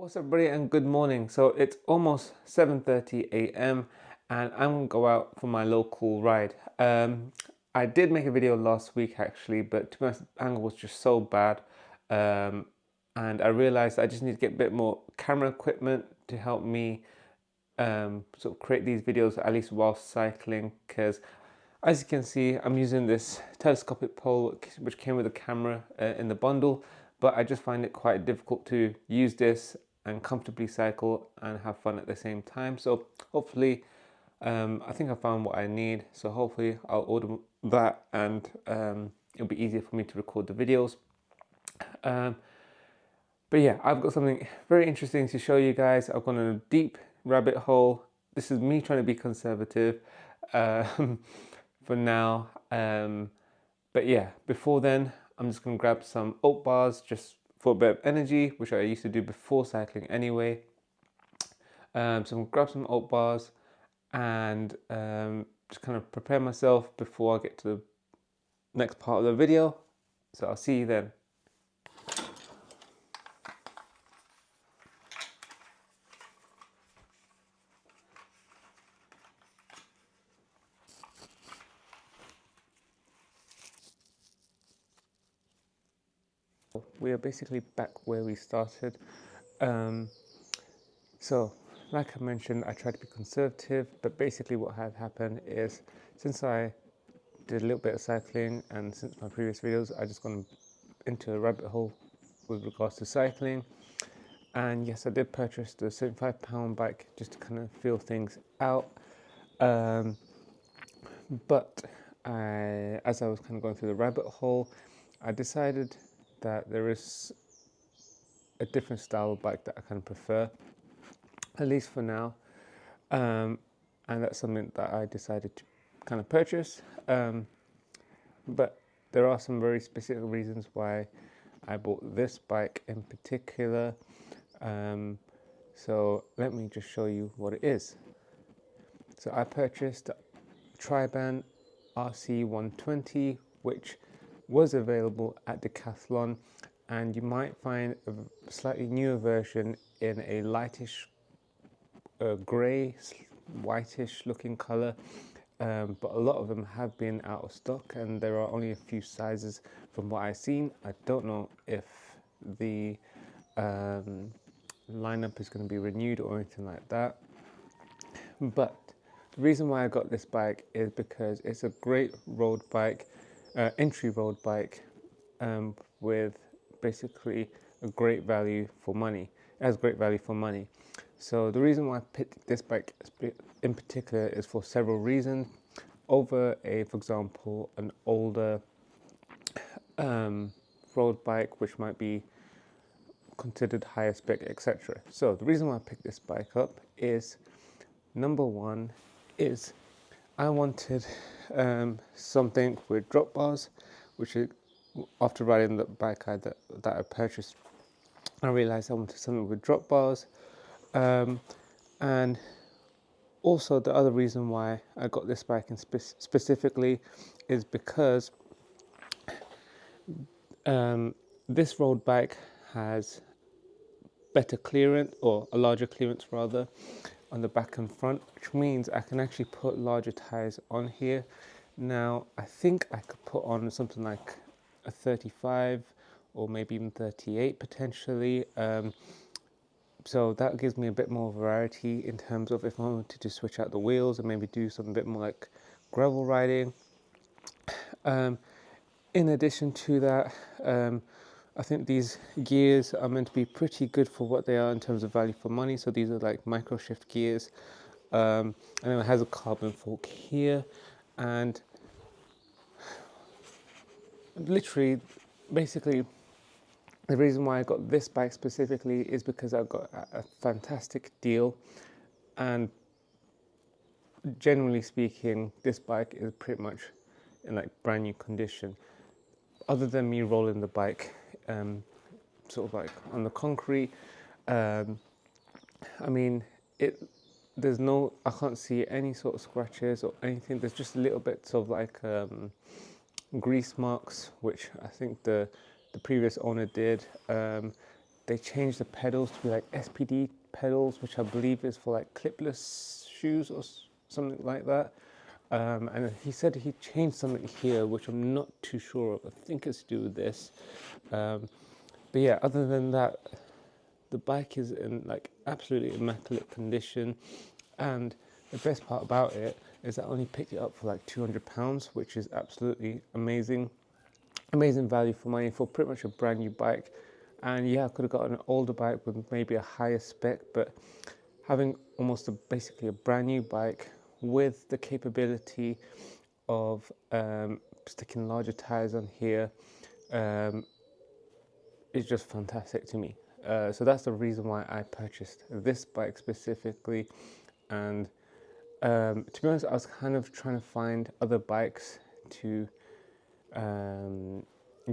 What's up, everybody, and good morning. So it's almost 7:30 a.m. and I'm gonna go out for my local ride. I did make a video last week actually, but to be honest, the angle was just so bad, and I realized I just need to get a bit more camera equipment to help me sort of create these videos at least while cycling. Because as you can see, I'm using this telescopic pole which came with a camera in the bundle, but I just find it quite difficult to use this and comfortably cycle and have fun at the same time. So hopefully, I think I found what I need. So hopefully I'll order that, and it'll be easier for me to record the videos. But yeah, I've got something very interesting to show you guys. I've gone in a deep rabbit hole. This is me trying to be conservative for now. But yeah, before then, I'm just going to grab some oat bars just for a bit of energy, which I used to do before cycling anyway. So I'm going to grab some oat bars and just kind of prepare myself before I get to the next part of the video. So I'll see you then. We are basically back where we started. So, like I mentioned, I tried to be conservative, but basically what had happened is, since I did a little bit of cycling and since my previous videos, I just gone into a rabbit hole with regards to cycling. And yes, I did purchase the 75-pound bike just to kind of feel things out. But as I was kind of going through the rabbit hole, I decided that there is a different style of bike that I kind of prefer, at least for now, and that's something that I decided to kind of purchase. But there are some very specific reasons why I bought this bike in particular. So let me just show you what it is. So I purchased the TRIBAN RC120, which was available at Decathlon, and you might find a slightly newer version in a lightish grey, whitish looking colour, but a lot of them have been out of stock and there are only a few sizes from what I've seen. I don't know if the lineup is going to be renewed or anything like that, but the reason why I got this bike is because it's a great road bike, entry road bike, with basically a great value for money. It has great value for money. So the reason why I picked this bike in particular is for several reasons. Over for example, an older road bike which might be considered higher spec, etc. So the reason why I picked this bike up is, number one, is I wanted something with drop bars, which is, after riding the bike that I purchased, I realized I wanted something with drop bars. And also the other reason why I got this bike in specifically is because this road bike has better clearance, or a larger clearance rather, on the back and front, which means I can actually put larger tires on here. Now I think I could put on something like a 35 or maybe even 38 potentially. So that gives me a bit more variety in terms of if I wanted to switch out the wheels and maybe do something a bit more like gravel riding. In addition to that, I think these gears are meant to be pretty good for what they are in terms of value for money. So these are like micro shift gears, and it has a carbon fork here, and literally, basically, the reason why I got this bike specifically is because I got a fantastic deal, and generally speaking, this bike is pretty much in like brand new condition. Other than me rolling the bike, sort of like on the concrete, I mean, I can't see any sort of scratches or anything. There's just a little bits of like grease marks, which I think the previous owner did. they changed the pedals to be like SPD pedals, which I believe is for like clipless shoes or something like that. And he said he changed something here, which I'm not too sure of. I think it's to do with this. But yeah, other than that, the bike is in like absolutely immaculate condition. And the best part about it is I only picked it up for like £200, which is absolutely amazing. Amazing value for money for pretty much a brand new bike. And yeah, I could have got an older bike with maybe a higher spec, but having almost basically a brand new bike with the capability of sticking larger tires on here is just fantastic to me. So that's the reason why I purchased this bike specifically. And to be honest, I was kind of trying to find other bikes to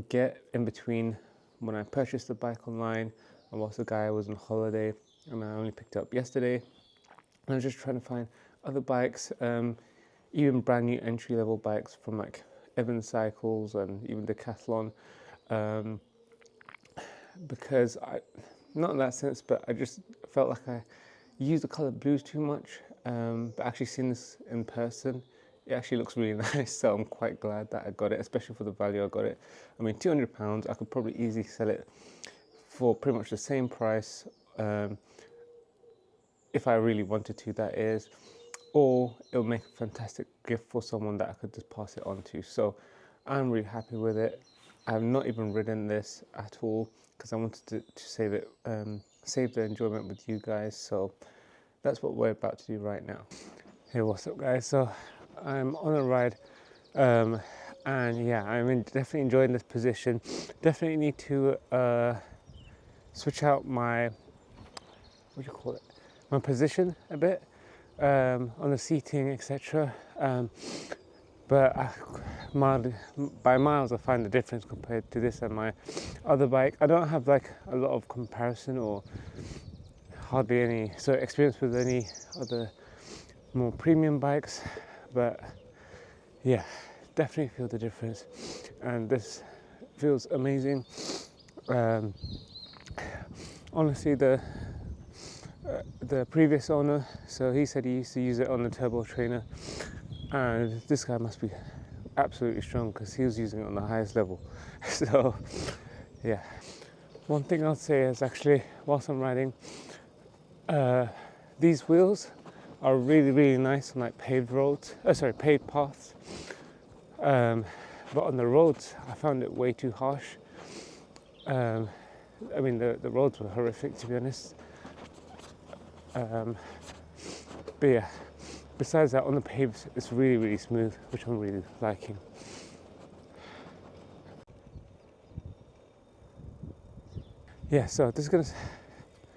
get in between when I purchased the bike online and whilst the guy was on holiday, and I only picked it up yesterday. And I was just trying to find other bikes, even brand new entry-level bikes from like Evans Cycles and even Decathlon, because not in that sense, but I just felt like I used the colour blues too much. But actually seeing this in person, it actually looks really nice, so I'm quite glad that I got it, especially for the value I got it. I mean, £200, I could probably easily sell it for pretty much the same price, if I really wanted to, that is, or it'll make a fantastic gift for someone that I could just pass it on to. So I'm really happy with it. I've not even ridden this at all because I wanted to save it, save the enjoyment with you guys. So that's what we're about to do right now. Hey, what's up guys? So I'm on a ride, and yeah, I'm definitely enjoying this position. Definitely need to switch out my, what do you call it, my position a bit on the seating, etc. But by miles I find the difference compared to this and my other bike. I don't have like a lot of comparison or hardly any experience with any other more premium bikes, but yeah, definitely feel the difference, and this feels amazing. Honestly, the previous owner, so he said he used to use it on the turbo trainer, and this guy must be absolutely strong because he was using it on the highest level. So yeah, one thing I'll say is actually whilst I'm riding, these wheels are really nice on like paved roads, paved paths, but on the roads I found it way too harsh. I mean the roads were horrific, to be honest. But yeah, besides that, on the paves it's really smooth, which I'm really liking. Yeah, so this is gonna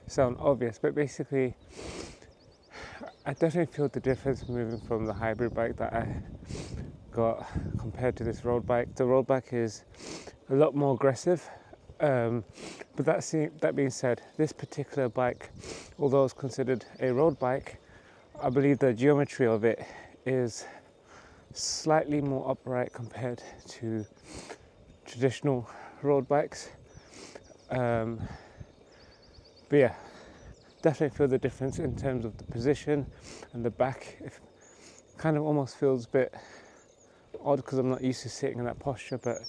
sound obvious, but basically I definitely feel the difference moving from the hybrid bike that I got compared to this road bike. The road bike is a lot more aggressive, but that being said, this particular bike, although it's considered a road bike, I believe the geometry of it is slightly more upright compared to traditional road bikes. But yeah, definitely feel the difference in terms of the position and the back. It kind of almost feels a bit odd because I'm not used to sitting in that posture, but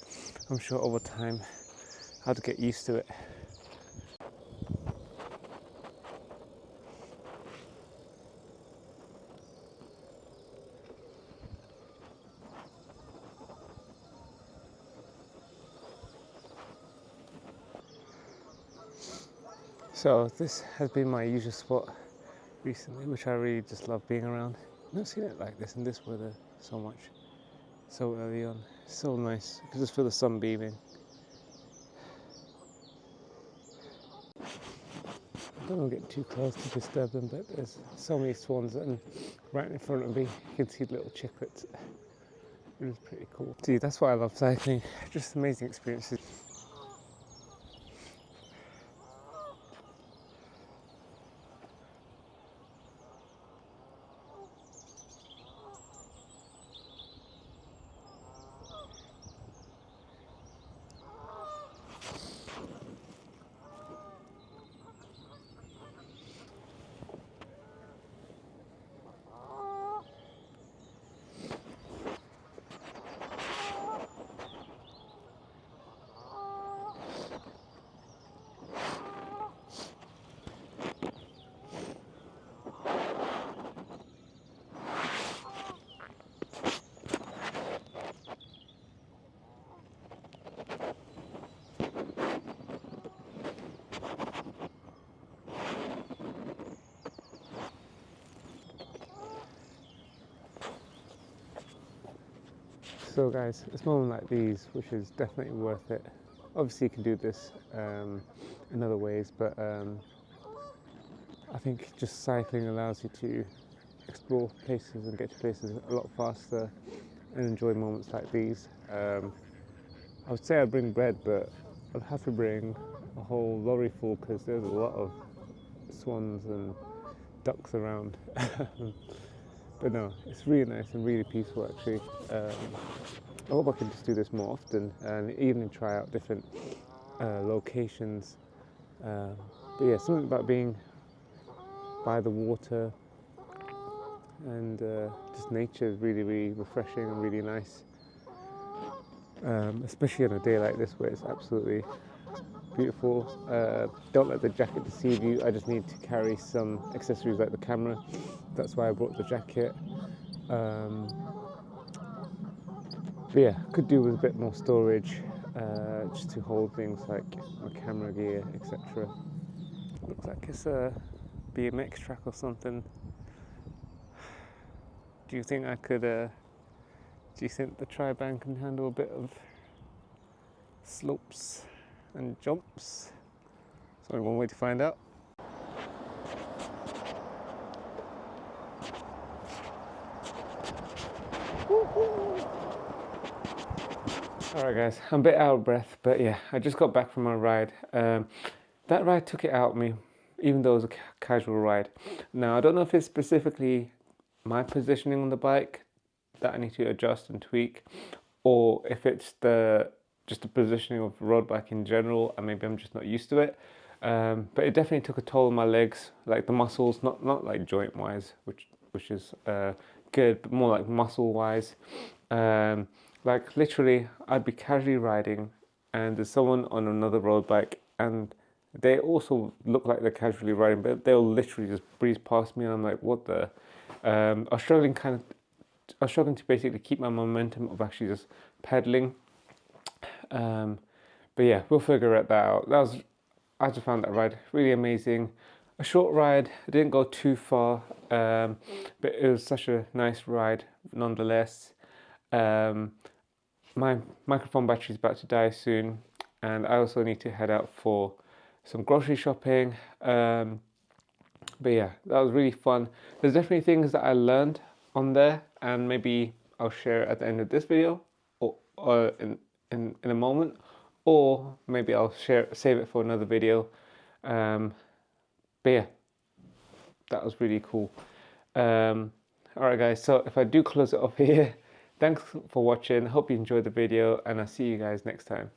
I'm sure over time I'll get used to it. So this has been my usual spot recently, which I really just love being around. I've not seen it like this in this weather so much, so early on. It's so nice. You can just feel the sun beaming. I don't want to get too close to disturb them, but there's so many swans, and right in front of me you can see the little chicklets. It was pretty cool. See, that's why I love cycling. Just amazing experiences. So guys, it's moments like these which is definitely worth it. Obviously you can do this in other ways, but I think just cycling allows you to explore places and get to places a lot faster and enjoy moments like these. I would say I'd bring bread, but I'd have to bring a whole lorry full because there's a lot of swans and ducks around. But no, it's really nice and really peaceful actually. I hope I can just do this more often and even try out different locations. But yeah, something about being by the water and just nature is really, really refreshing and really nice. Especially on a day like this where it's absolutely beautiful. Don't let the jacket deceive you. I just need to carry some accessories like the camera. That's why I brought the jacket. But yeah, could do with a bit more storage, just to hold things like my camera gear, etc. Looks like it's a BMX track or something. Do you think I could, do you think the TRIBAN can handle a bit of slopes and jumps? There's only one way to find out. Alright guys, I'm a bit out of breath, but yeah, I just got back from my ride. That ride took it out of me, even though it was a casual ride. Now, I don't know if it's specifically my positioning on the bike that I need to adjust and tweak, or if it's just the positioning of road bike in general, and maybe I'm just not used to it. But it definitely took a toll on my legs, like the muscles, not like joint wise, which is good, but more like muscle wise. Like literally, I'd be casually riding, and there's someone on another road bike, and they also look like they're casually riding, but they'll literally just breeze past me, and I'm like, what the? I was struggling to basically keep my momentum of actually just pedaling. But yeah, we'll figure that out. I just found that ride really amazing. A short ride, I didn't go too far, but it was such a nice ride nonetheless. My microphone battery is about to die soon, and I also need to head out for some grocery shopping. But yeah, that was really fun. There's definitely things that I learned on there, and maybe I'll share at the end of this video, or in a moment, or maybe I'll save it for another video. But yeah, that was really cool. Alright guys, so if I do close it off here, thanks for watching. Hope you enjoyed the video, and I'll see you guys next time.